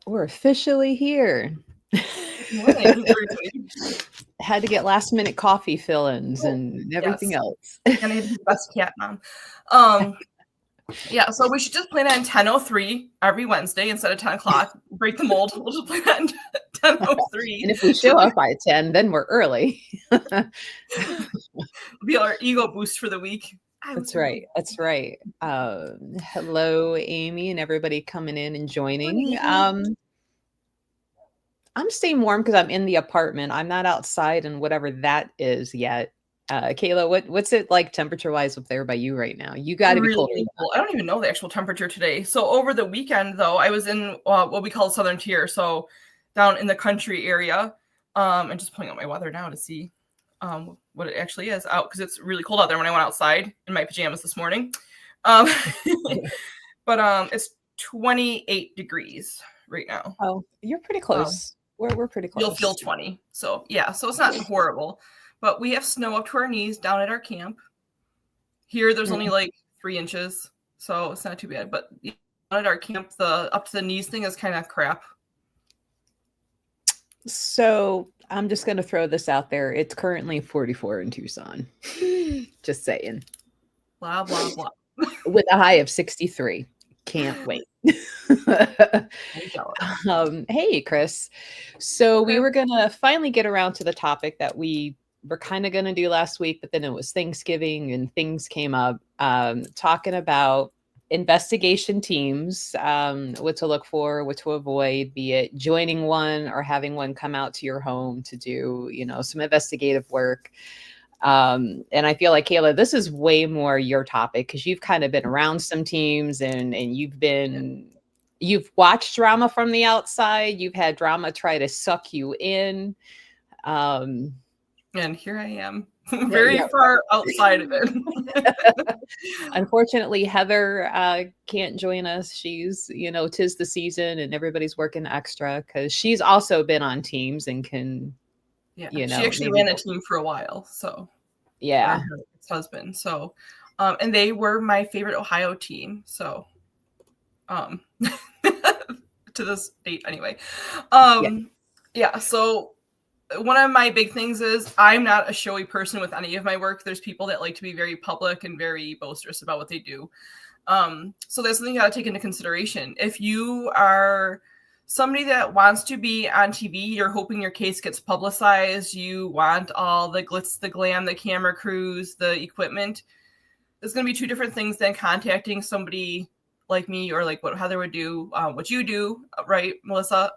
We're officially here. Good morning, everybody. Had to get last minute coffee fill-ins Oh, and everything yes. else. And I had to be the best cat mom. Um, yeah, so we should just plan on 10:03 every Wednesday instead of 10 o'clock. Break the mold. We'll just plan on 10:03. And if we show up by 10, then we're early. Be our ego boost for the week. I was That's right. early. That's right. Hello, Amy, and everybody coming in and joining. Morning. I'm staying warm because I'm in the apartment. I'm not outside and whatever that is yet. Kayla, what's it like temperature-wise up there by you right now? You got to be colder Really than cool. I don't even know the actual temperature today. So over the weekend, though, I was in what we call Southern Tier, so down in the country area. And just pulling out my weather now to see what it actually is out because it's really cold out there when I went outside in my pajamas this morning. Um, but it's 28 degrees right now. Oh, you're pretty close. We're pretty You'll close. feel 20. So yeah, so it's not horrible. But we have snow up to our knees down at our camp. Here, there's only like 3 inches, so it's not too bad. But down at our camp, the up to the knees thing is kind of crap. So I'm just going to throw this out there. It's currently 44 in Tucson. Just saying. Blah, blah, blah. With a high of 63. Can't wait. Hey, Chris. So we were going to finally get around to the topic that we were kind of going to do last week, but then it was Thanksgiving and things came up talking about investigation teams, what to look for, what to avoid, be it joining one or having one come out to your home to do, some investigative work. And I feel like, Kayla, this is way more your topic because you've kind of been around some teams and you've watched drama from the outside. You've had drama try to suck you in. And here I am, very far outside of it. Unfortunately, Heather can't join us. She's, 'tis the season and everybody's working extra because she's also been on teams and can, she actually ran a team for a while. So yeah, her husband. So, and they were my favorite Ohio team. So, to this date anyway. Yeah. So one of my big things is I'm not a showy person with any of my work. There's people that like to be very public and very boisterous about what they do. So that's something you got to take into consideration. If you are somebody that wants to be on TV, you're hoping your case gets publicized, you want all the glitz, the glam, the camera crews, the equipment, there's going to be two different things than contacting somebody like me or like what Heather would do, what you do, right, Melissa?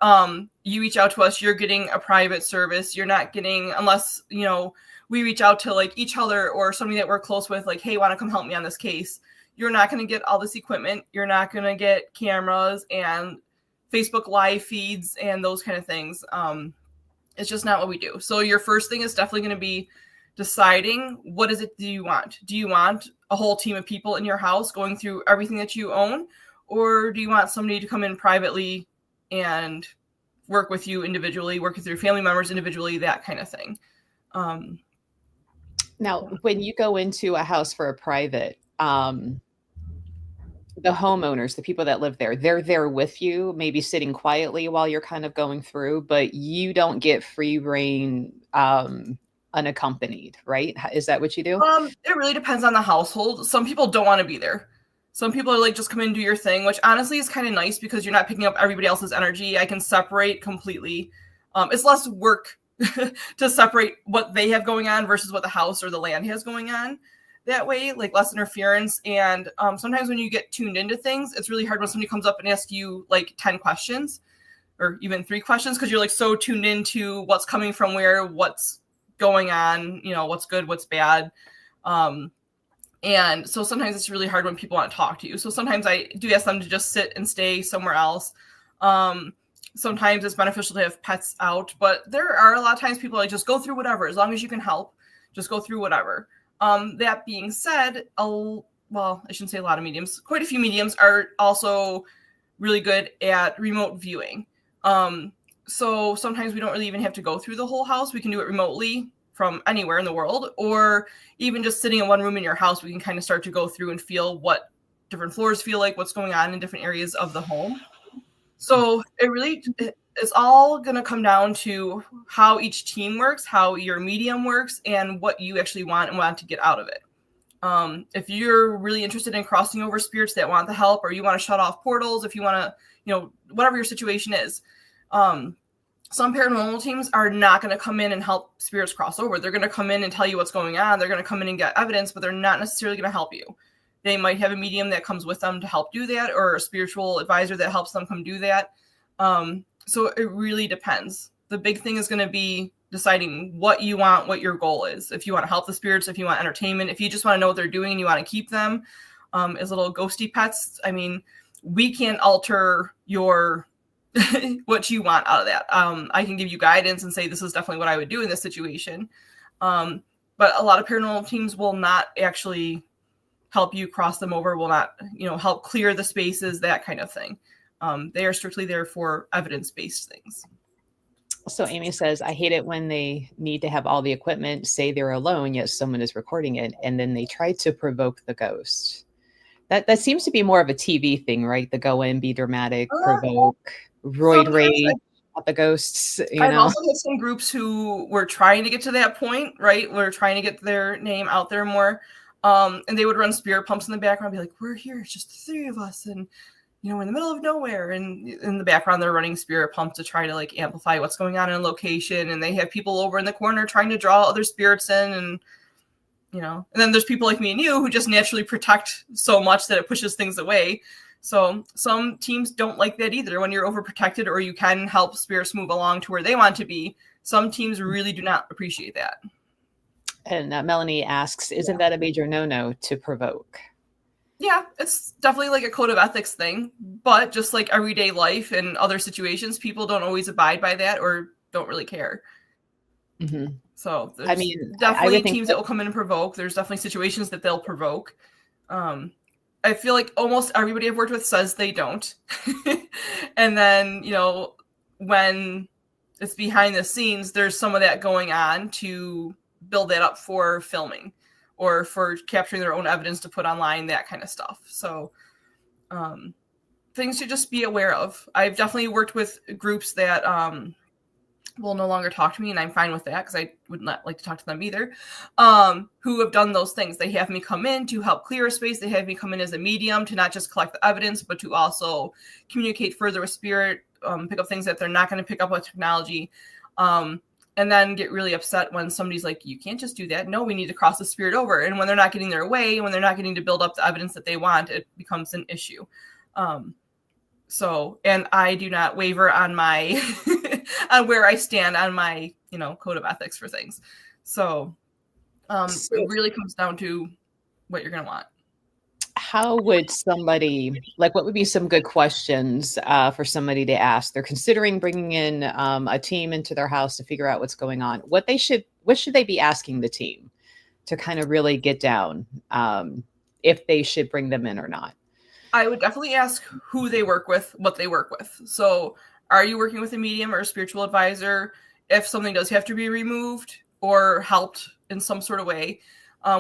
You reach out to us, you're getting a private service. You're not getting, unless, we reach out to like each other or somebody that we're close with, like, hey, want to come help me on this case. You're not going to get all this equipment. You're not going to get cameras and Facebook live feeds and those kind of things. It's just not what we do. So your first thing is definitely going to be deciding what is it do you want? Do you want a whole team of people in your house going through everything that you own? Or do you want somebody to come in privately and work with you individually, work with your family members individually, that kind of thing? Now, when you go into a house for a private, the homeowners, the people that live there, they're there with you, maybe sitting quietly while you're kind of going through, but you don't get free reign unaccompanied, right? Is that what you do? It really depends on the household. Some people don't want to be there. Some people are like, just come in and do your thing, which honestly is kind of nice because you're not picking up everybody else's energy. I can separate completely. It's less work to separate what they have going on versus what the house or the land has going on. That way, like less interference. And sometimes when you get tuned into things, it's really hard when somebody comes up and asks you like 10 questions or even 3 questions because you're like so tuned into what's coming from where, what's going on, what's good, what's bad. And so sometimes it's really hard when people want to talk to you. So sometimes I do ask them to just sit and stay somewhere else. Sometimes it's beneficial to have pets out, but there are a lot of times people like just go through whatever, as long as you can help, just go through whatever. That being said, I shouldn't say a lot of mediums. Quite a few mediums are also really good at remote viewing. So sometimes we don't really even have to go through the whole house. We can do it remotely from anywhere in the world, or even just sitting in one room in your house, we can kind of start to go through and feel what different floors feel like, what's going on in different areas of the home. So it's all going to come down to how each team works, how your medium works, and what you actually want and want to get out of it. If you're really interested in crossing over spirits that want the help, or you want to shut off portals, if you want to, whatever your situation is, some paranormal teams are not going to come in and help spirits cross over. They're going to come in and tell you what's going on. They're going to come in and get evidence, but they're not necessarily going to help you. They might have a medium that comes with them to help do that, or a spiritual advisor that helps them come do that. So it really depends. The big thing is going to be deciding what you want, what your goal is. If you want to help the spirits, if you want entertainment, if you just want to know what they're doing and you want to keep them as little ghosty pets. I mean, we can't alter your what you want out of that. I can give you guidance and say this is definitely what I would do in this situation. But a lot of paranormal teams will not actually help you cross them over, will not, help clear the spaces, that kind of thing. They are strictly there for evidence-based things. So Amy says, I hate it when they need to have all the equipment, say they're alone, yet someone is recording it, and then they try to provoke the ghost. That seems to be more of a TV thing, right? The go in, be dramatic, provoke, roid rage at the ghosts. I've also had some groups who were trying to get to that point, right? We're trying to get their name out there more. And they would run spirit pumps in the background, be like, we're here, it's just the three of us, and we're in the middle of nowhere. And in the background, they're running spirit pumps to try to like amplify what's going on in a location. And they have people over in the corner trying to draw other spirits in, and and then there's people like me and you who just naturally protect so much that it pushes things away. So some teams don't like that either. When you're overprotected, or you can help spirits move along to where they want to be, some teams really do not appreciate that. And Melanie asks, isn't that a major no-no to provoke? Yeah, it's definitely like a code of ethics thing. But just like everyday life and other situations, people don't always abide by that or don't really care. Mm-hmm. So there's definitely teams that will come in and provoke. There's definitely situations that they'll provoke. I feel like almost everybody I've worked with says they don't. And then, when it's behind the scenes, there's some of that going on to build that up for filming or for capturing their own evidence to put online, that kind of stuff. So things to just be aware of. I've definitely worked with groups that will no longer talk to me, and I'm fine with that because I would not like to talk to them either, who have done those things. They have me come in to help clear a space. They have me come in as a medium to not just collect the evidence, but to also communicate further with spirit, pick up things that they're not going to pick up with technology, and then get really upset when somebody's like, you can't just do that. No, we need to cross the spirit over. And when they're not getting their way, when they're not getting to build up the evidence that they want, it becomes an issue. And I do not waver on my on where I stand on my, code of ethics for things. So it really comes down to what you're going to want. How would somebody, what would be some good questions for somebody to ask? They're considering bringing in a team into their house to figure out what's going on. What should they be asking the team to kind of really get down if they should bring them in or not? I would definitely ask who they work with, what they work with. So are you working with a medium or a spiritual advisor? If something does have to be removed or helped in some sort of way,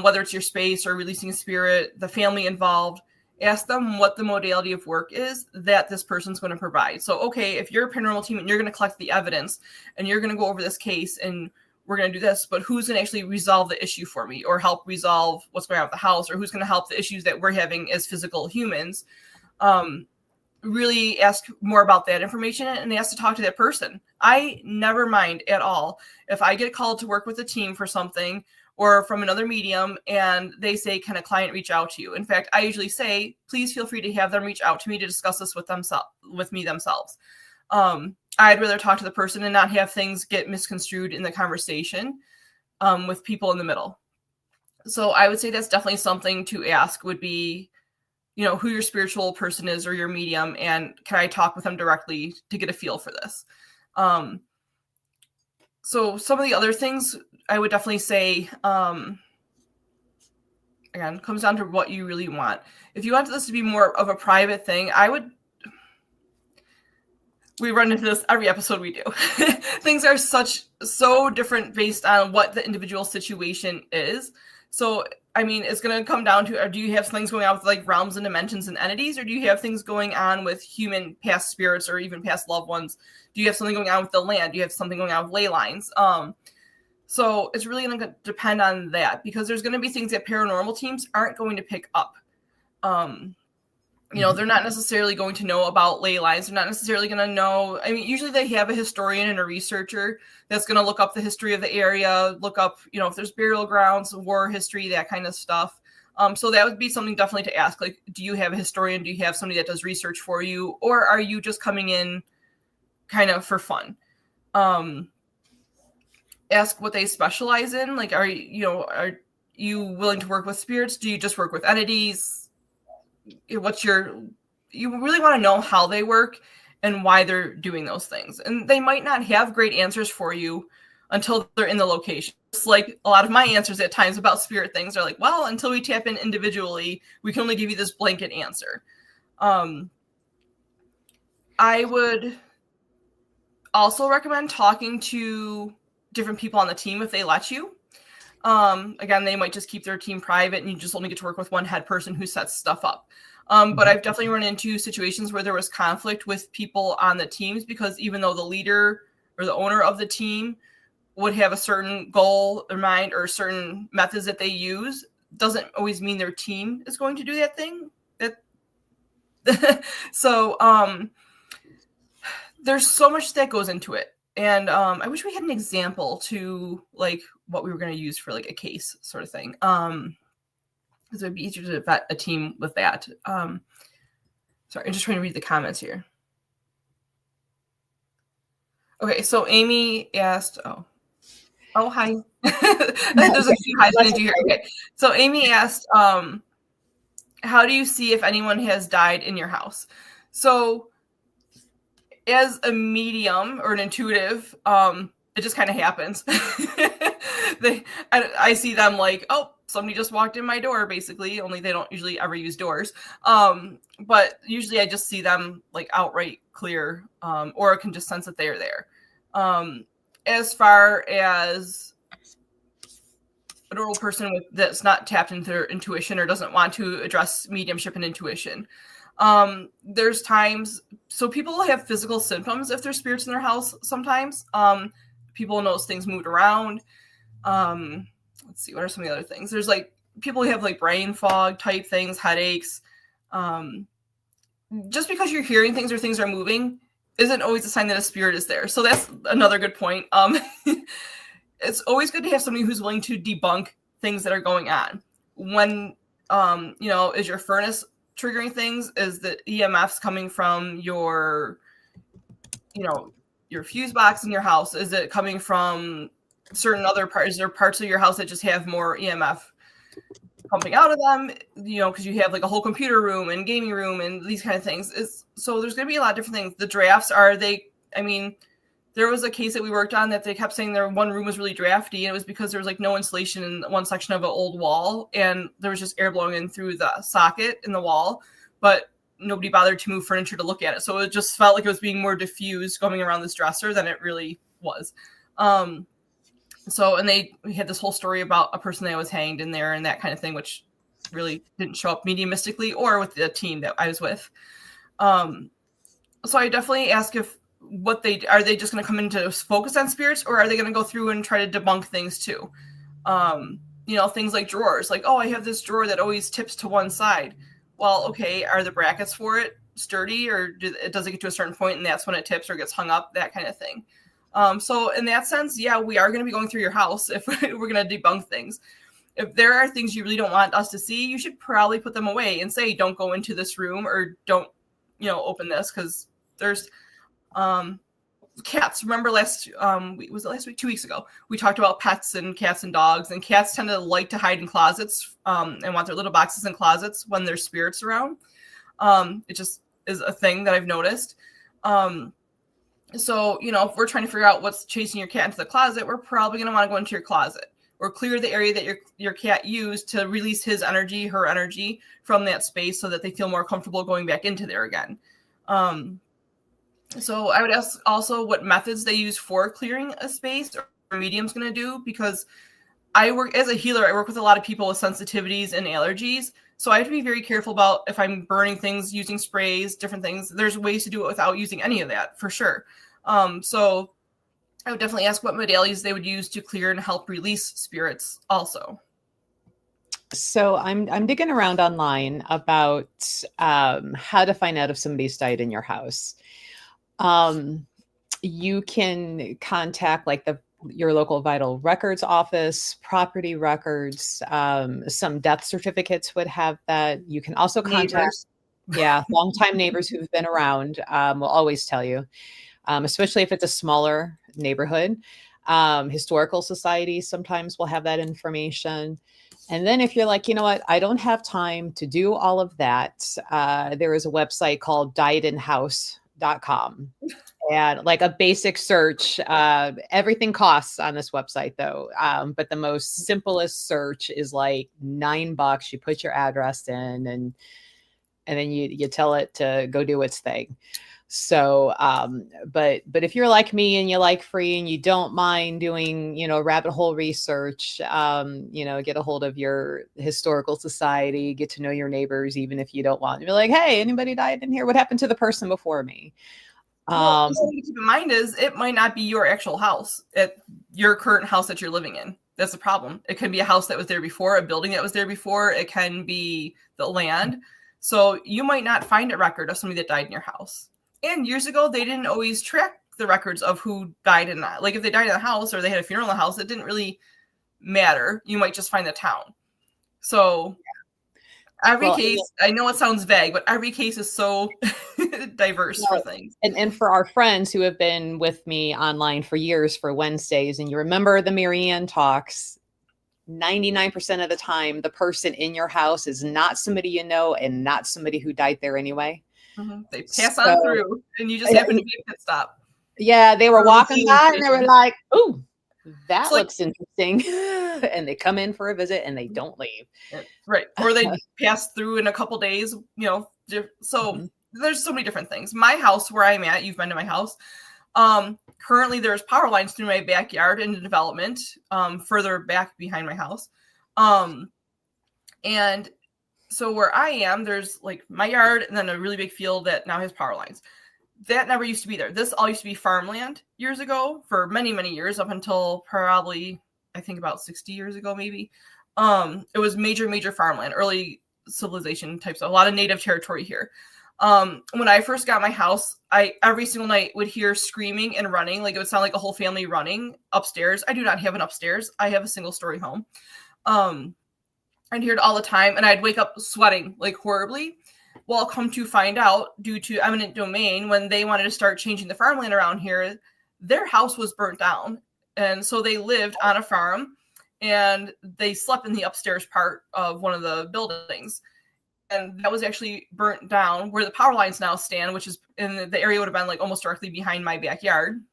whether it's your space or releasing a spirit, the family involved, ask them what the modality of work is that this person's going to provide. So, okay, if you're a paranormal team and you're going to collect the evidence and you're going to go over this case and we're going to do this, but who's going to actually resolve the issue for me or help resolve what's going on with the house, or who's going to help the issues that we're having as physical humans? Really ask more about that information and ask to talk to that person. I never mind at all if I get called to work with a team for something or from another medium and they say, can a client reach out to you? In fact, I usually say, please feel free to have them reach out to me to discuss this with me themselves. I'd rather talk to the person and not have things get misconstrued in the conversation with people in the middle. So I would say that's definitely something to ask would be, who your spiritual person is or your medium, and can I talk with them directly to get a feel for this? So some of the other things I would definitely say, again, comes down to what you really want. If you want this to be more of a private thing, we run into this every episode we do. Things are so different based on what the individual situation is. So, I mean, it's going to come down to, do you have things going on with like realms and dimensions and entities, or do you have things going on with human past spirits or even past loved ones? Do you have something going on with the land? Do you have something going on with ley lines? So it's really going to depend on that, because there's going to be things that paranormal teams aren't going to pick up. You know, they're not necessarily going to know about ley lines. They're not necessarily going to know. I mean, usually they have a historian and a researcher that's going to look up the history of the area, look up, you know, if there's burial grounds, war history, that kind of stuff. So that would be something definitely to ask. Like, do you have a historian? Do you have somebody that does research for you? Or are you just coming in kind of for fun? Ask what they specialize in. Like, are you willing to work with spirits? Do you just work with entities? You really want to know how they work and why they're doing those things. And they might not have great answers for you until they're in the location. It's like a lot of my answers at times about spirit things are like, well, until we tap in individually, we can only give you this blanket answer. I would also recommend talking to different people on the team if they let you. Again, they might just keep their team private and you just only get to work with one head person who sets stuff up. But I've definitely run into situations where there was conflict with people on the teams, because even though the leader or the owner of the team would have a certain goal in mind or certain methods that they use, doesn't always mean their team is going to do that thing. So there's so much that goes into it. And I wish we had an example to like what we were going to use for like a case sort of thing. Because it would be easier to vet a team with that. Sorry, I'm just trying to read the comments here. Okay, so Amy asked, oh, hi. There's a few highs into here. Okay, so Amy asked, how do you see if anyone has died in your house? So as a medium or an intuitive, it just kind of happens. I see them like, oh, somebody just walked in my door, basically, only they don't usually ever use doors. But usually I just see them like outright clear, or I can just sense that they are there. As far as a normal person that's not tapped into their intuition or doesn't want to address mediumship and intuition, there's times, so people have physical symptoms if there's spirits in their house sometimes. People notice things moved around. Let's see, what are some of the other things? There's like people who have like brain fog type things, headaches. Just because you're hearing things or things are moving isn't always a sign that a spirit is there. So that's another good point. It's always good to have somebody who's willing to debunk things that are going on. When, is your furnace triggering things? Is the EMFs coming from your fuse box in your house? Is it coming from certain other parts? Is there parts of your house that just have more EMF pumping out of them? Because you have like a whole computer room and gaming room and these kind of things. So there's going to be a lot of different things. The drafts there was a case that we worked on that they kept saying their one room was really drafty, and it was because there was like no insulation in one section of an old wall, and there was just air blowing in through the socket in the wall, but nobody bothered to move furniture to look at it. So it just felt like it was being more diffused going around this dresser than it really was. We had this whole story about a person that was hanged in there and that kind of thing, which really didn't show up mediumistically or with the team that I was with. So I definitely ask are they just going to come in to focus on spirits, or are they going to go through and try to debunk things too? Things like drawers, like, oh, I have this drawer that always tips to one side. Well, okay, are the brackets for it sturdy, or does it get to a certain point and that's when it tips or gets hung up, that kind of thing. So in that sense, yeah, we are going to be going through your house if we're going to debunk things. If there are things you really don't want us to see, you should probably put them away and say, don't go into this room, or don't, open this, because there's cats. Remember was it last week, 2 weeks ago, we talked about pets and cats and dogs, and cats tend to like to hide in closets and want their little boxes in closets when there's spirits around. It just is a thing that I've noticed. So, if we're trying to figure out what's chasing your cat into the closet, we're probably going to want to go into your closet or clear the area that your cat used to release his energy, her energy from that space, so that they feel more comfortable going back into there again. So I would ask also what methods they use for clearing a space or a medium's going to do, because I work as a healer. I work with a lot of people with sensitivities and allergies. So I have to be very careful about if I'm burning things, using sprays, different things. There's ways to do it without using any of that, for sure. So I would definitely ask what modalities they would use to clear and help release spirits also. So I'm digging around online about how to find out if somebody's died in your house. You can contact like your local vital records office, property records. Some death certificates would have that. You can also contact, Neighbors. longtime neighbors who've been around will always tell you, especially if it's a smaller neighborhood. Historical societies sometimes will have that information. And then if you're like, you know what, I don't have time to do all of that, there is a website called diedinhouse.com. And like a basic search, everything costs on this website though. But the most simplest search is like $9. You put your address in and then you tell it to go do its thing. So, but if you're like me and you like free and you don't mind doing, rabbit hole research, get a hold of your historical society, get to know your neighbors, even if you don't want to be like, hey, anybody died in here? What happened to the person before me? Well, what you keep in mind is it might not be your actual house, your current house that you're living in. That's the problem. It can be a house that was there before, a building that was there before. It can be the land. So you might not find a record of somebody that died in your house. And years ago, they didn't always track the records of who died in that. Like if they died in the house or they had a funeral in the house, it didn't really matter. You might just find the town. So every case, I know it sounds vague, but every case is so diverse for things. And for our friends who have been with me online for years for Wednesdays, and you remember the Marianne talks, 99% of the time, the person in your house is not somebody you know and not somebody who died there anyway. Mm-hmm. They pass on through, and you just happen to be a pit stop. Yeah, they were walking by and they were like, "Ooh, that looks interesting," and they come in for a visit and they don't leave. Right, or they pass through in a couple days. So there's so many different things. My house, where I'm at, you've been to my house. Currently, there's power lines through my backyard in the development, further back behind my house, and so where I am, there's like my yard and then a really big field that now has power lines. That never used to be there. This all used to be farmland years ago for many, many years, up until probably, I think about 60 years ago, maybe. It was major, major farmland, early civilization types, a lot of native territory here. When I first got my house, I every single night would hear screaming and running. Like it would sound like a whole family running upstairs. I do not have an upstairs. I have a single story home. I'd hear it all the time, and I'd wake up sweating like horribly. Well, come to find out, due to eminent domain, when they wanted to start changing the farmland around here, their house was burnt down. And so they lived on a farm, and they slept in the upstairs part of one of the buildings. And that was actually burnt down where the power lines now stand, which is in the area would have been like almost directly behind my backyard.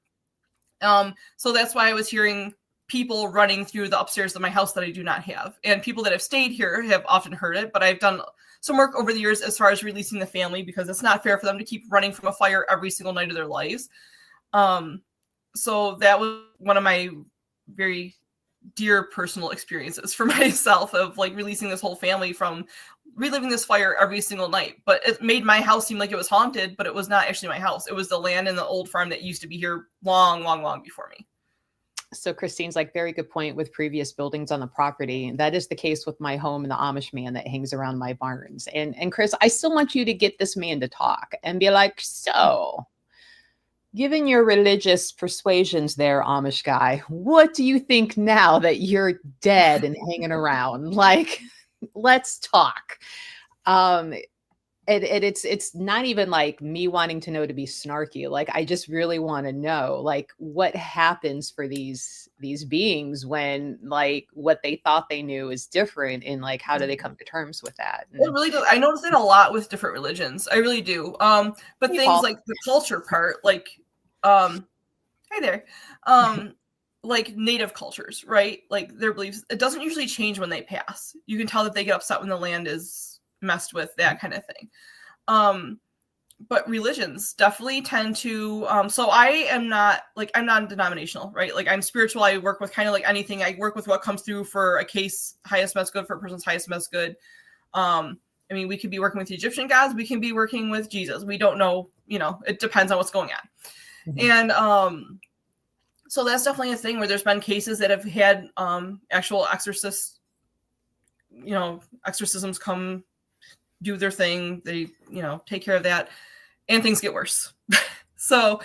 So that's why I was hearing people running through the upstairs of my house that I do not have. And people that have stayed here have often heard it, but I've done some work over the years as far as releasing the family, because it's not fair for them to keep running from a fire every single night of their lives. So that was one of my very dear personal experiences for myself of like releasing this whole family from reliving this fire every single night. But it made my house seem like it was haunted, but it was not actually my house. It was the land and the old farm that used to be here long, long, long before me. So Christine's like, very good point with previous buildings on the property. That is the case with my home and the Amish man that hangs around my barns. And Chris, I still want you to get this man to talk and be like, so given your religious persuasions there, Amish guy, what do you think now that you're dead and hanging around? Like, let's talk. It's not even like me wanting to know to be snarky. Like, I just really want to know, like, what happens for these beings when like what they thought they knew is different, and like how do they come to terms with that? It really does. I notice it a lot with different religions. I really do. But hey, things Paul. Like the culture part, like hey there. Like native cultures, right? Like their beliefs, it doesn't usually change when they pass. You can tell that they get upset when the land is messed with, that kind of thing. but religions definitely tend to, so I'm not denominational, right? Like I'm spiritual. I work with kind of like anything. I work with what comes through for a case, highest best good, for a person's highest best good. I mean, we could be working with the Egyptian gods. We can be working with Jesus. We don't know, it depends on what's going on. Mm-hmm. And so that's definitely a thing where there's been cases that have had actual exorcists, exorcisms come do their thing. They, take care of that, and things get worse. So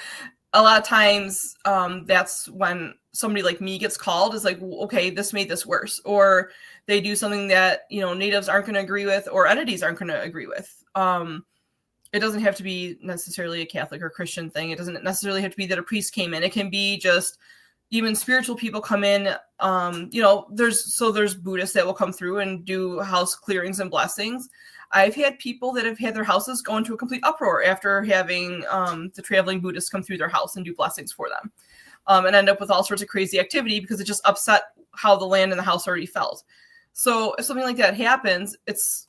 a lot of times that's when somebody like me gets called, is like, okay, this made this worse. Or they do something that, natives aren't going to agree with, or entities aren't going to agree with. It doesn't have to be necessarily a Catholic or Christian thing. It doesn't necessarily have to be that a priest came in. It can be just even spiritual people come in. There's Buddhists that will come through and do house clearings and blessings. I've had people that have had their houses go into a complete uproar after having the traveling Buddhists come through their house and do blessings for them, and end up with all sorts of crazy activity because it just upset how the land and the house already felt. So if something like that happens, it's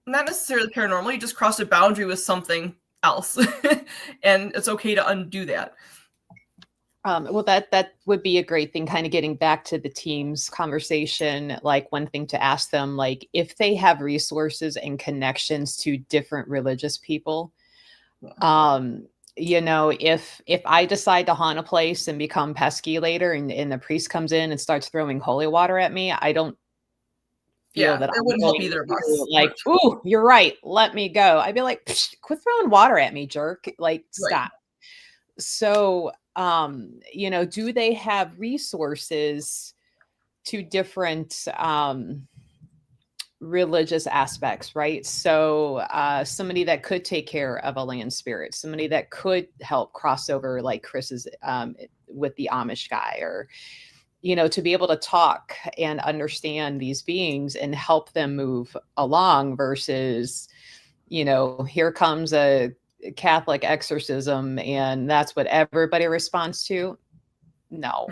not necessarily paranormal. You just crossed a boundary with something else, and it's okay to undo that. Well, that would be a great thing, kind of getting back to the team's conversation. Like, one thing to ask them, like, if they have resources and connections to different religious people, if I decide to haunt a place and become pesky later, and the priest comes in and starts throwing holy water at me, I don't feel that it wouldn't help either of us. Like, ooh, you're right, let me go. I'd be like, quit throwing water at me, jerk. Like, stop. Right. So, do they have resources to different religious aspects, right? So somebody that could take care of a land spirit, somebody that could help cross over, like Chris's with the Amish guy, or to be able to talk and understand these beings and help them move along, versus here comes a Catholic exorcism and that's what everybody responds to. No.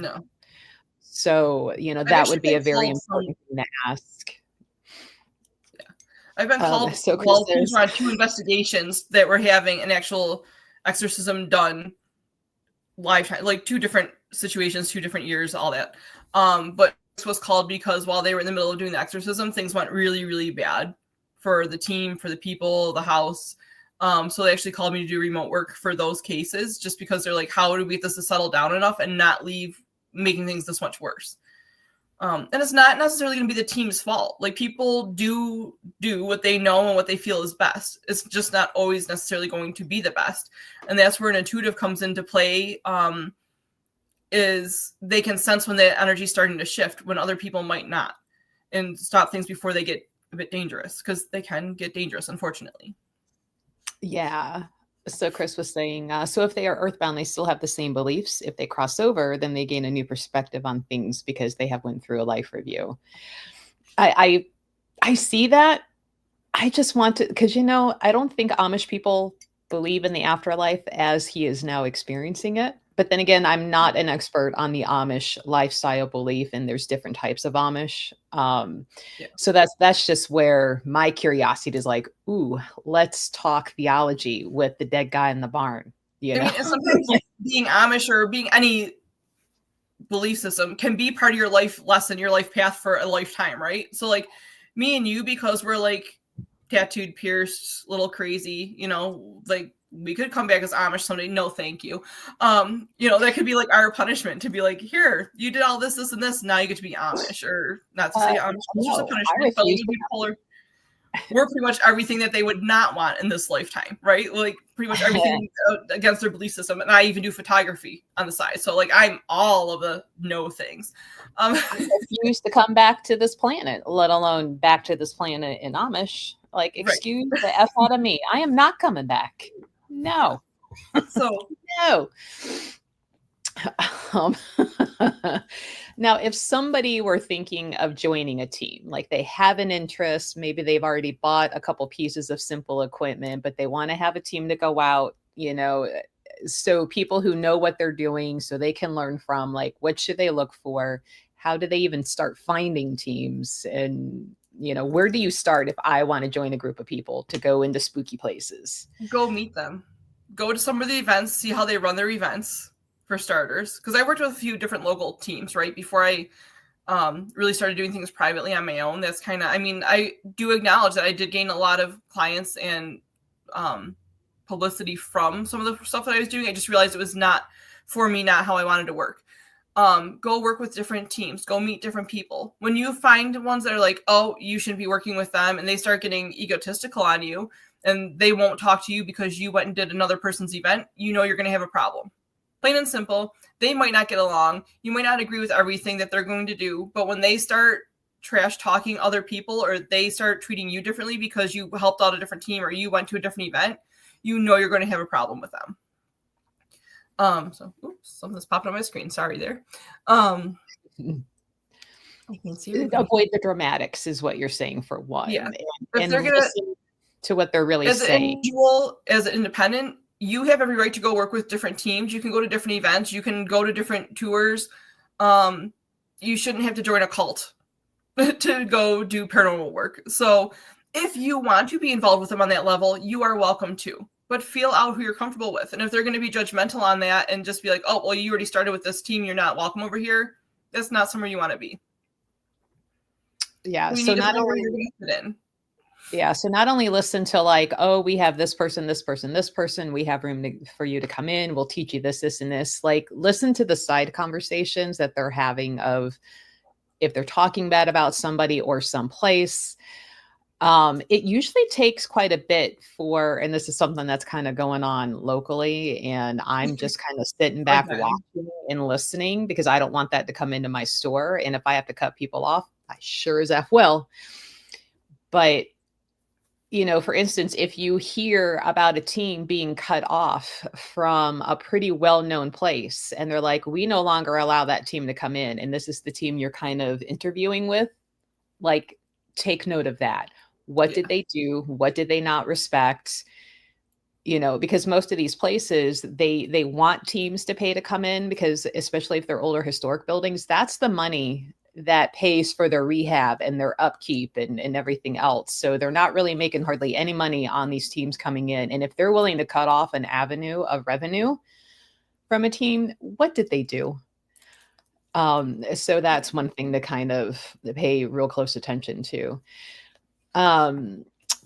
So that would be a very important thing to ask. I've been called on 2 investigations that were having an actual exorcism done live, like 2 different situations, 2 different years, all that. But this was called because while they were in the middle of doing the exorcism, things went really, really bad for the team, for the people, the house. So they actually called me to do remote work for those cases, just because they're like, how do we get this to settle down enough and not leave making things this much worse? And it's not necessarily going to be the team's fault. Like, people do what they know and what they feel is best. It's just not always necessarily going to be the best. And that's where an intuitive comes into play, is they can sense when the energy is starting to shift, when other people might not, and stop things before they get a bit dangerous, because they can get dangerous, unfortunately. Yeah. So Chris was saying, so if they are earthbound, they still have the same beliefs. If they cross over, then they gain a new perspective on things because they have went through a life review. I see that. I just want to, because, I don't think Amish people believe in the afterlife as he is now experiencing it. But then again, I'm not an expert on the Amish lifestyle belief, and there's different types of Amish. So that's just where my curiosity is like, ooh, let's talk theology with the dead guy in the barn. I mean, and sometimes being Amish or being any belief system can be part of your life lesson, your life path for a lifetime, right? So like me and you, because we're like tattooed, pierced, little crazy, like, we could come back as Amish someday. No, thank you. That could be like our punishment, to be like, here, you did all this, and this. Now you get to be Amish, or not to say Amish, it's just a punishment, but we're pretty much everything that they would not want in this lifetime, right? Like, pretty much everything against their belief system. And I even do photography on the side. So like, I'm all of the no things. I refuse to come back to this planet, let alone back to this planet in Amish. Like, excuse the F out of me. I am not coming back. No. So no. Now, if somebody were thinking of joining a team, like they have an interest, maybe they've already bought a couple pieces of simple equipment, but they want to have a team to go out, so people who know what they're doing, so they can learn from, like, what should they look for? How do they even start finding teams? And where do you start if I want to join a group of people to go into spooky places? Go meet them. Go to some of the events, see how they run their events, for starters. Because I worked with a few different local teams, right, before I really started doing things privately on my own. That's kind of, I do acknowledge that I did gain a lot of clients and publicity from some of the stuff that I was doing. I just realized it was not for me, not how I wanted to work. Go work with different teams, go meet different people. When you find ones that are like, oh, you shouldn't be working with them, and they start getting egotistical on you and they won't talk to you because you went and did another person's event, you're going to have a problem. Plain and simple. They might not get along. You might not agree with everything that they're going to do, but when they start trash talking other people, or they start treating you differently because you helped out a different team or you went to a different event, you're going to have a problem with them. So oops, something's popped on my screen. Sorry there. I can see avoid the dramatics is what you're saying, for one. Yeah. And listen to what they're really saying. As an independent, you have every right to go work with different teams. You can go to different events. You can go to different tours. You shouldn't have to join a cult to go do paranormal work. So if you want to be involved with them on that level, you are welcome to. But feel out who you're comfortable with. And if they're going to be judgmental on that and just be like, oh, well, you already started with this team, you're not welcome over here, that's not somewhere you want to be. Yeah. So not only you're going to fit in. Yeah. So not only listen to like, oh, we have this person, this person, this person, we have room for you to come in. We'll teach you this, this, and this. Like, listen to the side conversations that they're having of if they're talking bad about somebody or someplace. It usually takes quite a bit and this is something that's kind of going on locally, and I'm just kind of sitting back watching and listening because I don't want that to come into my store. And if I have to cut people off, I sure as F will. But, for instance, if you hear about a team being cut off from a pretty well-known place and they're like, we no longer allow that team to come in, and this is the team you're kind of interviewing with, like, take note of that. What did they do? What did they not respect? Because most of these places, they want teams to pay to come in, because especially if they're older historic buildings, that's the money that pays for their rehab and their upkeep and everything else. So they're not really making hardly any money on these teams coming in. And if they're willing to cut off an avenue of revenue from a team, what did they do? So that's one thing to kind of pay real close attention to.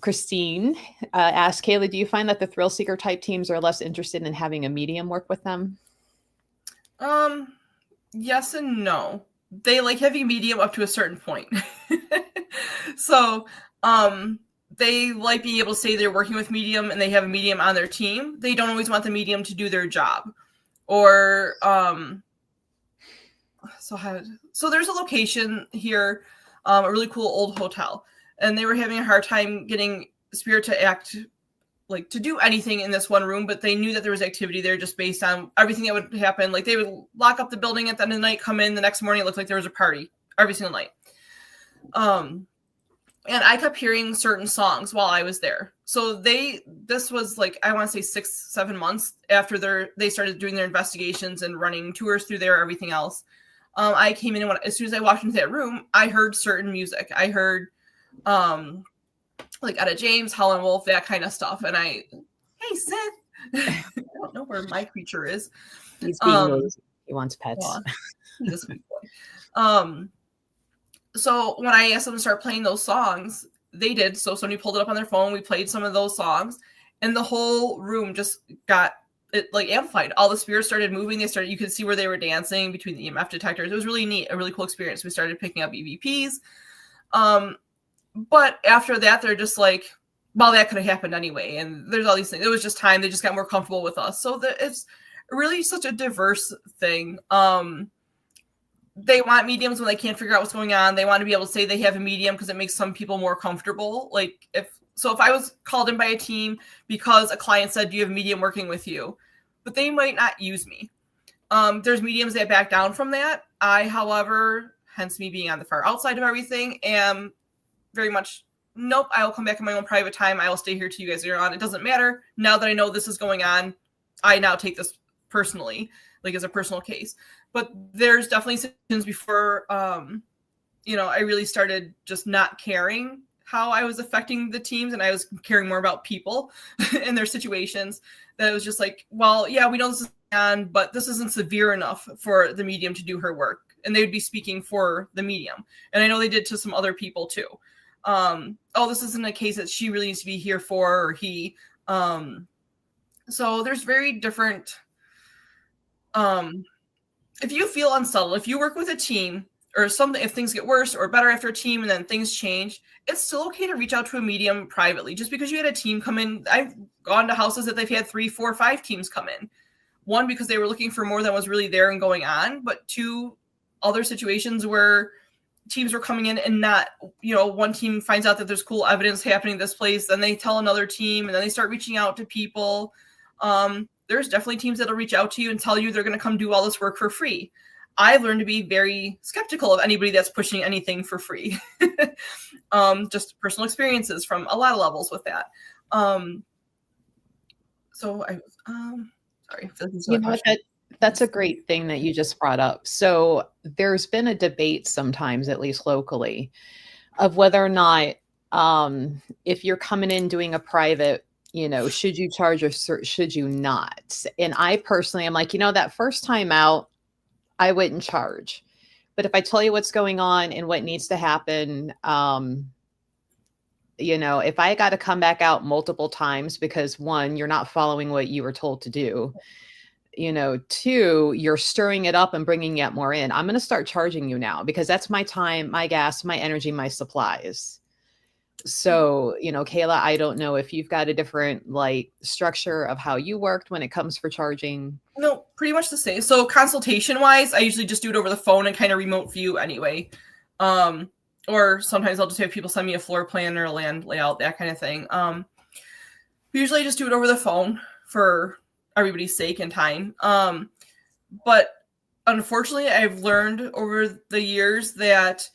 Christine asked, Kayla, do you find that the thrill seeker type teams are less interested in having a medium work with them? Yes and no. They like having a medium up to a certain point. So, they like being able to say they're working with medium and they have a medium on their team. They don't always want the medium to do their job. Or, so there's a location here, a really cool old hotel. And they were having a hard time getting spirit to act, like to do anything in this one room, but they knew that there was activity there just based on everything that would happen. Like they would lock up the building at the end of the night, come in the next morning, it looked like there was a party every single night. And I kept hearing certain songs while I was there. So this was like, I want to say 6-7 months after they started doing their investigations and running tours through there, everything else. I came in and as soon as I walked into that room, I heard certain music. I heard like Etta James, Howlin' Wolf, that kind of stuff. And hey, Seth, I don't know where my creature is. He's being nosy. He wants pets. He's a sweet boy. So when I asked them to start playing those songs, they did. So somebody pulled it up on their phone. We played some of those songs, and the whole room just got it like amplified. All the spirits started moving. You could see where they were dancing between the EMF detectors. It was really neat, a really cool experience. We started picking up EVPs. But after that, they're just like, well, that could have happened anyway. And there's all these things. It was just time. They just got more comfortable with us. So it's really such a diverse thing. They want mediums when they can't figure out what's going on. They want to be able to say they have a medium because it makes some people more comfortable. Like if I was called in by a team because a client said, do you have a medium working with you? But they might not use me. There's mediums that back down from that. I, however, hence me being on the far outside of everything, am very much, nope, I will come back in my own private time. I will stay here till you guys are on. It doesn't matter. Now that I know this is going on, I now take this personally, like as a personal case. But there's definitely situations before I really started just not caring how I was affecting the teams, and I was caring more about people and their situations. That it was just like, well, yeah, we know this is on, but this isn't severe enough for the medium to do her work. And they would be speaking for the medium. And I know they did to some other people too. Oh, this isn't a case that she really needs to be here for, or he. So there's very different. If you feel unsettled, if you work with a team or something, if things get worse or better after a team and then things change, it's still okay to reach out to a medium privately. Just because you had a team come in, I've gone to houses that they've had 3, 4, 5 teams come in. One, because they were looking for more than was really there and going on, but 2, other situations where teams were coming in and not, one team finds out that there's cool evidence happening in this place, then they tell another team, and then they start reaching out to people. There's definitely teams that'll reach out to you and tell you they're going to come do all this work for free. I've learned to be very skeptical of anybody that's pushing anything for free. Just personal experiences from a lot of levels with that. Sorry. That's a great thing that you just brought up. So there's been a debate sometimes, at least locally, of whether or not if you're coming in doing a private, should you charge or should you not? And I personally am like, that first time out, I wouldn't charge. But if I tell you what's going on and what needs to happen, if I got to come back out multiple times because 1, you're not following what you were told to do, 2, you're stirring it up and bringing yet more in, I'm going to start charging you now because that's my time, my gas, my energy, my supplies. So, Kayla, I don't know if you've got a different structure of how you worked when it comes for charging. No, pretty much the same. So consultation wise, I usually just do it over the phone and kind of remote view anyway. Or sometimes I'll just have people send me a floor plan or a land layout, that kind of thing. Usually I just do it over the phone for everybody's sake and time. But unfortunately, I've learned over the years that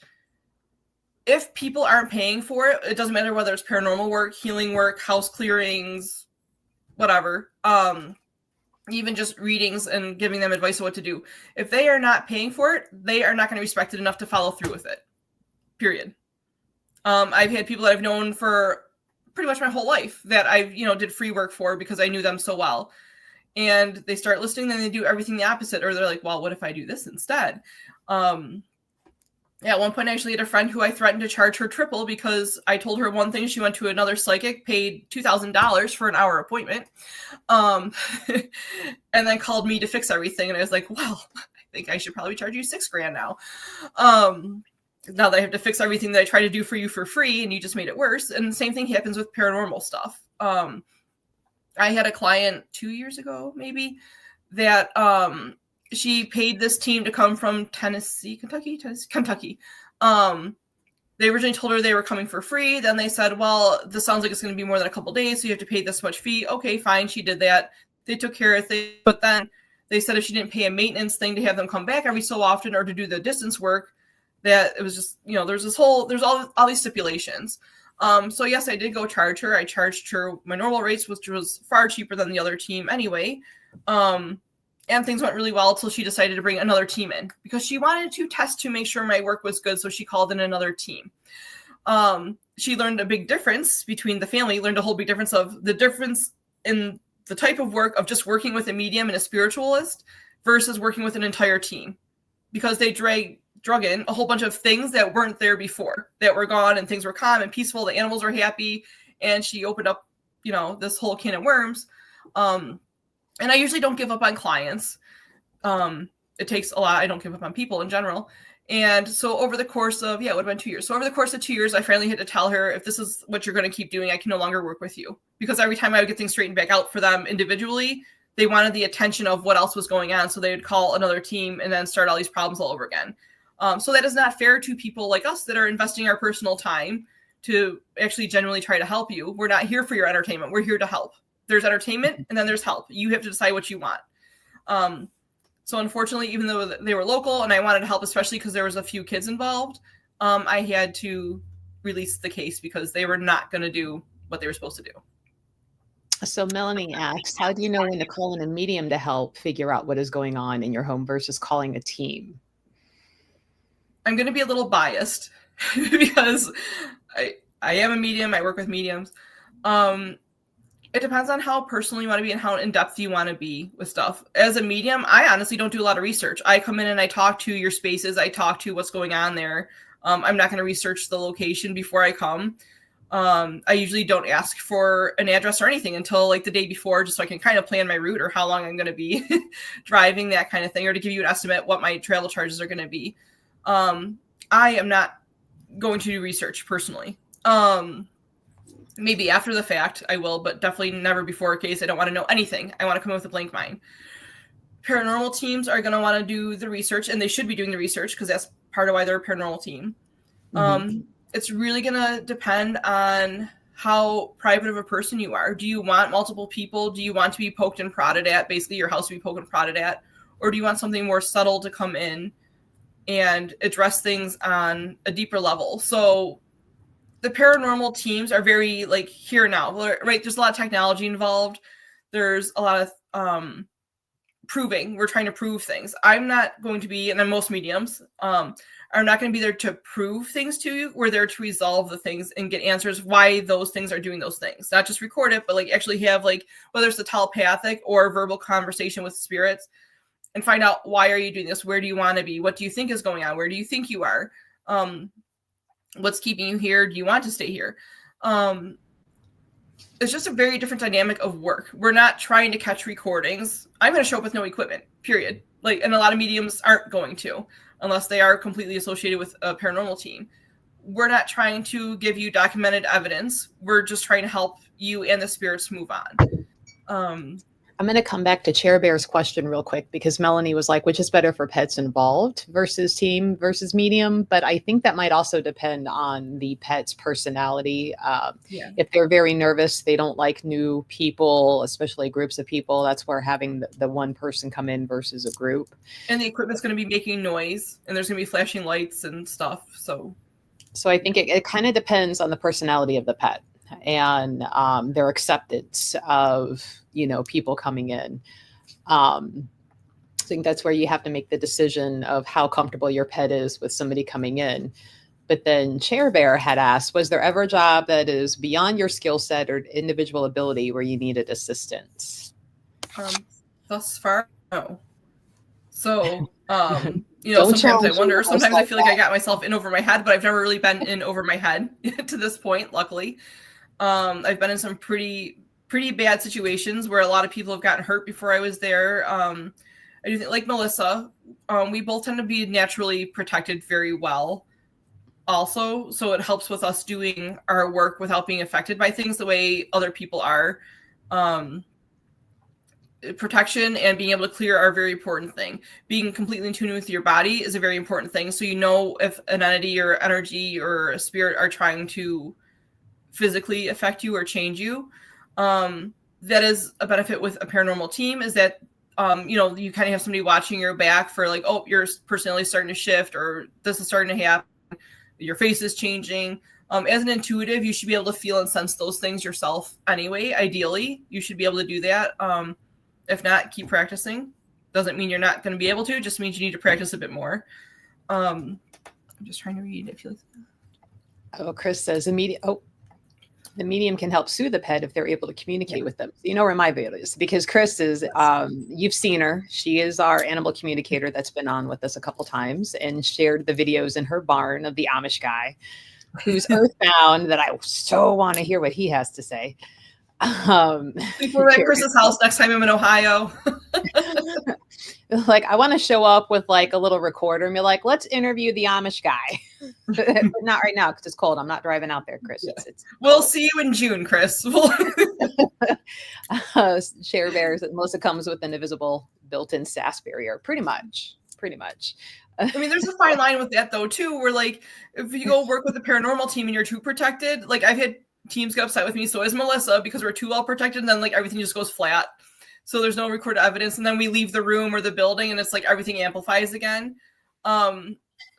if people aren't paying for it, it doesn't matter whether it's paranormal work, healing work, house clearings, whatever, even just readings and giving them advice on what to do. If they are not paying for it, they are not going to respect it enough to follow through with it. Period. I've had people that I've known for pretty much my whole life that I, did free work for because I knew them so well. And they start listening, then they do everything the opposite. Or they're like, well, what if I do this instead? At one point, I actually had a friend who I threatened to charge her triple because I told her one thing. She went to another psychic, paid $2,000 for an hour appointment, and then called me to fix everything. And I was like, well, I think I should probably charge you $6,000 now. Now that I have to fix everything that I try to do for you for free, and you just made it worse. And the same thing happens with paranormal stuff. I had a client 2 years ago, maybe, that she paid this team to come from Kentucky. They originally told her they were coming for free. Then they said, well, this sounds like it's going to be more than a couple days, so you have to pay this much fee. Okay, fine. She did that. They took care of things. But then they said if she didn't pay a maintenance thing to have them come back every so often or to do the distance work, that it was just, there's all these stipulations. So yes, I did go charge her. I charged her my normal rates, which was far cheaper than the other team anyway. And things went really well until she decided to bring another team in because she wanted to test to make sure my work was good. So she called in another team. She learned a big difference between the family, learned a whole big difference of the difference in the type of work of just working with a medium and a spiritualist versus working with an entire team, because they drug in a whole bunch of things that weren't there before, that were gone, and things were calm and peaceful. The animals were happy. And she opened up, this whole can of worms. And I usually don't give up on clients. It takes a lot. I don't give up on people in general. And so over the course of, it would have been 2 years. So over the course of 2 years, I finally had to tell her, if this is what you're going to keep doing, I can no longer work with you. Because every time I would get things straightened back out for them individually, they wanted the attention of what else was going on. So they would call another team and then start all these problems all over again. So that is not fair to people like us that are investing our personal time to actually genuinely try to help you. We're not here for your entertainment. We're here to help. There's entertainment and then there's help. You have to decide what you want. So unfortunately, even though they were local and I wanted to help, especially because there was a few kids involved, I had to release the case because they were not going to do what they were supposed to do. So Melanie asks, how do you know when to call in a medium to help figure out what is going on in your home versus calling a team? I'm going to be a little biased because I am a medium. I work with mediums. It depends on how personal you want to be and how in depth you want to be with stuff. As a medium, I honestly don't do a lot of research. I come in and I talk to your spaces. I talk to what's going on there. I'm not going to research the location before I come. I usually don't ask for an address or anything until like the day before, just so I can kind of plan my route or how long I'm going to be driving, that kind of thing, or to give you an estimate what my travel charges are going to be. I am not going to do research personally. Maybe after the fact I will, but definitely never before, in case I don't want to know anything. I want to come in with a blank mind. Paranormal teams are going to want to do the research, and they should be doing the research because that's part of why they're a paranormal team. It's really going to depend on how private of a person you are. Do you want multiple people? Do you want to be poked and prodded at, basically your house to be poked and prodded at? Or do you want something more subtle to come in and address things on a deeper level? So the paranormal teams are very like here now, right? There's a lot of technology involved. There's a lot of proving. We're trying to prove things. I'm not going to be, and then most mediums are not going to be there to prove things to you. We're there to resolve the things and get answers why those things are doing those things. Not just record it, but like actually have like, whether it's a telepathic or verbal conversation with spirits, and find out, why are you doing this? Where do you want to be? What do you think is going on? Where do you think you are? What's keeping you here? Do you want to stay here? It's just a very different dynamic of work. We're not trying to catch recordings. I'm going to show up with no equipment, period. Like, and a lot of mediums aren't going to, unless they are completely associated with a paranormal team. We're not trying to give you documented evidence. We're just trying to help you and the spirits move on. I'm going to come back to Chair Bear's question real quick, because Melanie was like, which is better for pets involved versus team versus medium? But I think that might also depend on the pet's personality. If they're very nervous, they don't like new people, especially groups of people. That's where having the one person come in versus a group. And the equipment's going to be making noise, and there's going to be flashing lights and stuff. So I think it kind of depends on the personality of the pet and their acceptance of, people coming in. I think that's where you have to make the decision of how comfortable your pet is with somebody coming in. But then Chair Bear had asked, was there ever a job that is beyond your skill set or individual ability where you needed assistance? Thus far, no. So, sometimes I wonder, sometimes I feel like I got myself in over my head, but I've never really been in over my head to this point, luckily. I've been in some pretty bad situations where a lot of people have gotten hurt before I was there. I do think, like Melissa, we both tend to be naturally protected very well also. So it helps with us doing our work without being affected by things the way other people are. Protection and being able to clear are a very important thing. Being completely in tune with your body is a very important thing. So if an entity or energy or a spirit are trying to physically affect you or change you, that is a benefit with a paranormal team, is that you kind of have somebody watching your back for like, oh, your personality is starting to shift, or this is starting to happen, your face is changing. As an intuitive, you should be able to feel and sense those things yourself anyway. Ideally, you should be able to do that. If not, keep practicing. Doesn't mean you're not going to be able to, just means you need to practice a bit more. I'm just trying to read. I feel like... Chris says the medium can help soothe the pet if they're able to communicate with them. You know where my veil is, because Chris is, you've seen her. She is our animal communicator that's been on with us a couple times and shared the videos in her barn of the Amish guy who's earthbound, that I so want to hear what he has to say. We're at Chris's house next time I'm in Ohio. Like, I want to show up with like a little recorder and be like, let's interview the Amish guy. But not right now because it's cold. I'm not driving out there, Chris. Yeah. We'll see you in June, Chris. Share Bears that Melissa comes with an invisible built-in SAS barrier. Pretty much. I mean, there's a fine line with that though too, where like if you go work with a paranormal team and you're too protected, like I've had teams get upset with me, so is Melissa, because we're too well protected, and then like everything just goes flat. So there's no recorded evidence, and then we leave the room or the building and it's like everything amplifies again.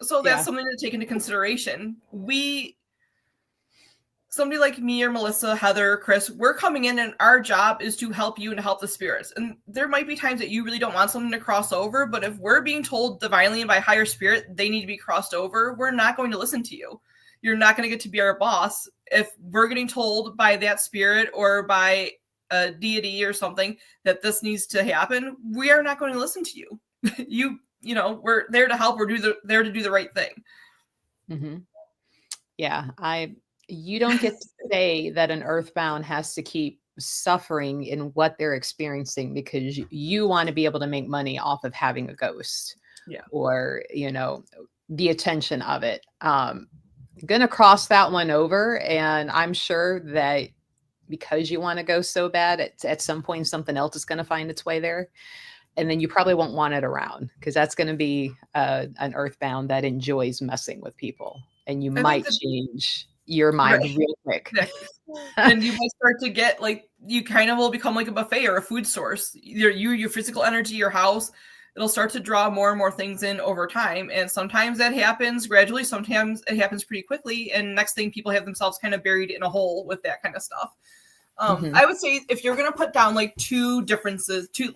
So that's something to take into consideration. somebody like me or Melissa, Heather, Chris, we're coming in and our job is to help you and help the spirits. And there might be times that you really don't want something to cross over, but if we're being told divinely and by higher spirit they need to be crossed over, we're not going to listen to you. You're not going to get to be our boss. If we're getting told by that spirit or by a deity or something that this needs to happen, we are not going to listen to you. you know, we're there to help. We're there to do the right thing. Mm-hmm. Yeah, you don't get to say that an earthbound has to keep suffering in what they're experiencing because you want to be able to make money off of having a ghost. Yeah. Or, you know, the attention of it. Gonna cross that one over, and I'm sure that because you want to go so bad, at some point something else is going to find its way there, and then you probably won't want it around because that's going to be an earthbound that enjoys messing with people, and you might change your mind real quick. And you might start to get like, you kind of will become like a buffet or a food source. Your physical energy, your house, it'll start to draw more and more things in over time. And sometimes that happens gradually. Sometimes it happens pretty quickly. And next thing, people have themselves kind of buried in a hole with that kind of stuff. I would say if you're going to put down like two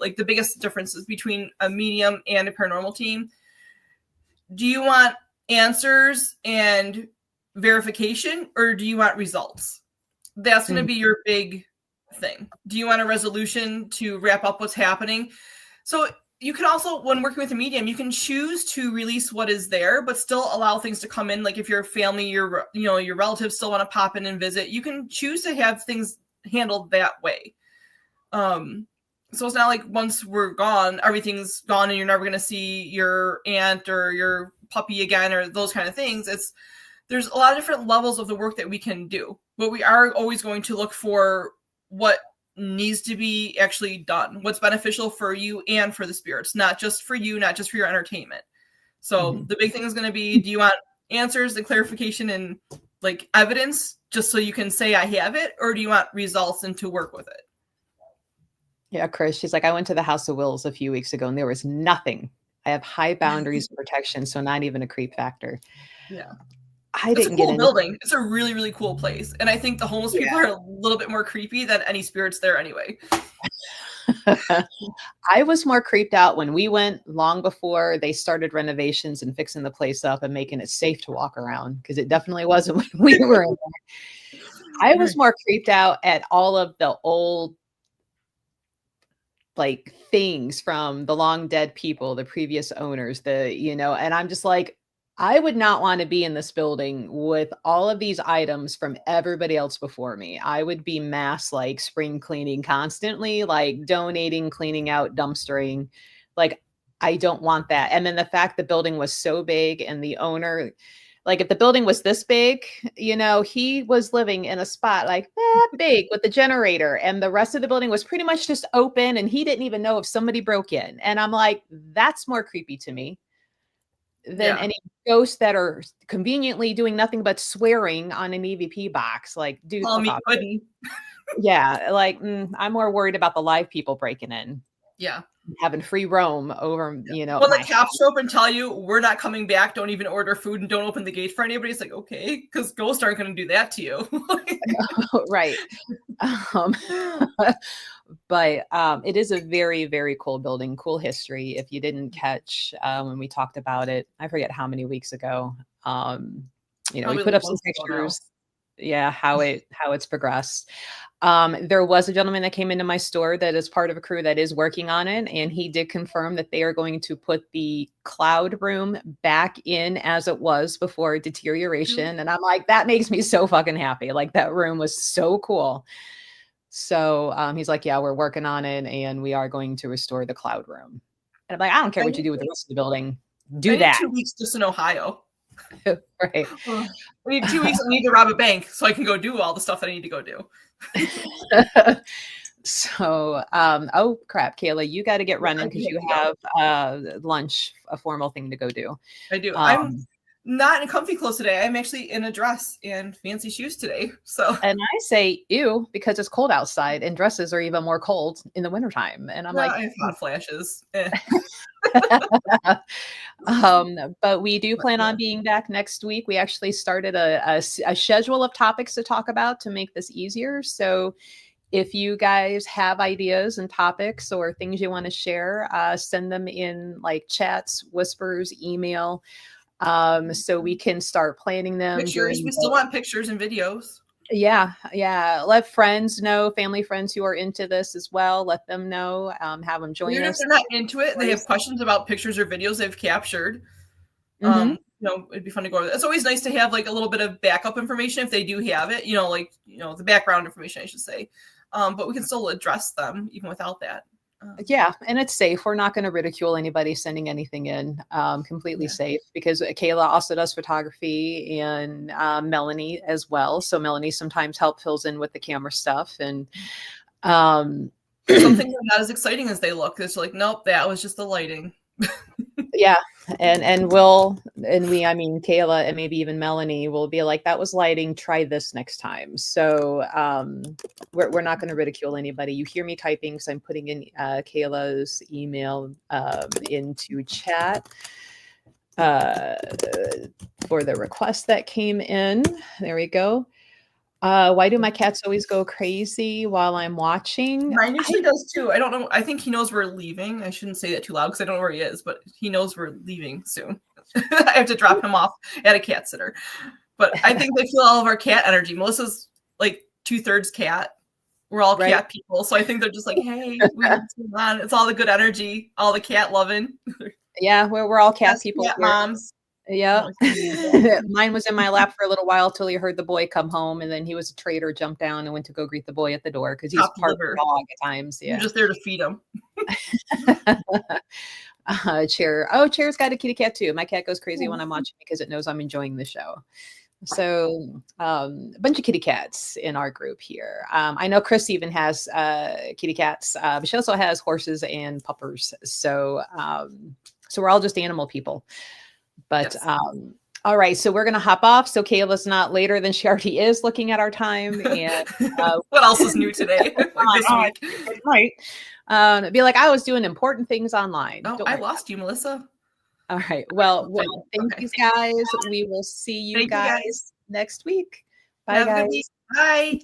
like the biggest differences between a medium and a paranormal team, do you want answers and verification, or do you want results? That's going to be your big thing. Do you want a resolution to wrap up what's happening? So you can also, when working with a medium, you can choose to release what is there, but still allow things to come in. Like if your family, your relatives still want to pop in and visit, you can choose to have things handled that way. So it's not like once we're gone, everything's gone and you're never going to see your aunt or your puppy again or those kind of things. There's a lot of different levels of the work that we can do, but we are always going to look for what needs to be actually done, what's beneficial for you and for the spirits, not just for you, not just for your entertainment. So the big thing is going to be, do you want answers and clarification and like evidence just so you can say I have it, or do you want results and to work with it? Yeah, Chris, she's like, I went to the House of Wills a few weeks ago and there was nothing. I have high boundaries of protection, so not even a creep factor. Yeah. It's a cool building. It's a really, really cool place. And I think the homeless people are a little bit more creepy than any spirits there anyway. I was more creeped out when we went long before they started renovations and fixing the place up and making it safe to walk around, because it definitely wasn't when we were in there. I was more creeped out at all of the old like things from the long dead people, the previous owners, and I'm just like, I would not want to be in this building with all of these items from everybody else before me. I would be mass like spring cleaning constantly, like donating, cleaning out, dumpstering. Like, I don't want that. And then the fact the building was so big and the owner, like if the building was this big, he was living in a spot like that big with the generator, and the rest of the building was pretty much just open and he didn't even know if somebody broke in. And I'm like, that's more creepy to me than any ghosts that are conveniently doing nothing but swearing on an EVP box. Like, dude, yeah, like I'm more worried about the live people breaking in. Yeah. Having free roam over, when the cops show up and tell you we're not coming back, don't even order food and don't open the gate for anybody. It's like, okay, because ghosts aren't going to do that to you. Right. But it is a very, very cool building, cool history. If you didn't catch when we talked about it, I forget how many weeks ago, we put up some pictures. Yeah, how it's progressed. There was a gentleman that came into my store that is part of a crew that is working on it, and he did confirm that they are going to put the cloud room back in as it was before deterioration. And I'm like, that makes me so fucking happy. Like, that room was so cool. So he's like, yeah, we're working on it and we are going to restore the cloud room. And I'm like, I don't care what you do with the rest of the building. Do that. 2 weeks just in Ohio. Right. I need 2 weeks. I need to rob a bank so I can go do all the stuff that I need to go do. So, oh crap, Kayla, you got to get running because you have lunch, a formal thing to go do. I do. not in comfy clothes today. I'm actually in a dress and fancy shoes today. So, and I say ew because it's cold outside, and dresses are even more cold in the wintertime. And I'm yeah, like, I have hot flashes. but we do But, plan yeah. on being back next week. We actually started a schedule of topics to talk about to make this easier. So if you guys have ideas and topics or things you want to share, send them in like chats, whispers, email, so we can start planning them. Pictures. We still want pictures and videos. Yeah, yeah. Let friends know, family friends who are into this as well. Let them know. Have them join Even if us. they're not into it, they have questions about pictures or videos they've captured. Mm-hmm. It'd be fun to go over that. It's always nice to have like a little bit of backup information if they do have it, the background information, I should say. But we can still address them even without that. Yeah, and it's safe. We're not going to ridicule anybody sending anything in. Completely safe, because Kayla also does photography, and Melanie as well. So Melanie sometimes fills in with the camera stuff, and some things are not as exciting as they look. It's like, nope, that was just the lighting. yeah, and I mean Kayla and maybe even Melanie will be like, that was lighting, try this next time. So we're not going to ridicule anybody. You hear me typing because I'm putting in Kayla's email into chat for the request that came in. There we go. Why do my cats always go crazy while I'm watching? Mine usually does too. I don't know. I think he knows we're leaving. I shouldn't say that too loud because I don't know where he is, but he knows we're leaving soon. I have to drop him off at a cat sitter. But I think they feel all of our cat energy. Melissa's like 2/3 cat. We're all cat people. So I think they're just like, hey, it's all the good energy, all the cat loving. Yeah, we're all cat people. Cat moms. Yeah. Mine was in my lap for a little while till he heard the boy come home, and then he was a traitor, jumped down and went to go greet the boy at the door because he's part dog at times. Yeah. You're just there to feed him. Chair. Oh, Chair's got a kitty cat too. My cat goes crazy when I'm watching because it knows I'm enjoying the show. So a bunch of kitty cats in our group here. I know Chris even has kitty cats, but she also has horses and puppers. So so we're all just animal people. But all right, so we're gonna hop off. So Kayla's not later than she already is, looking at our time. And what else is new today? This week, right? Be like, I was doing important things online. Oh, I lost you, Melissa. All right. Well, thank you guys. We will see you guys next week. Bye, guys. Bye.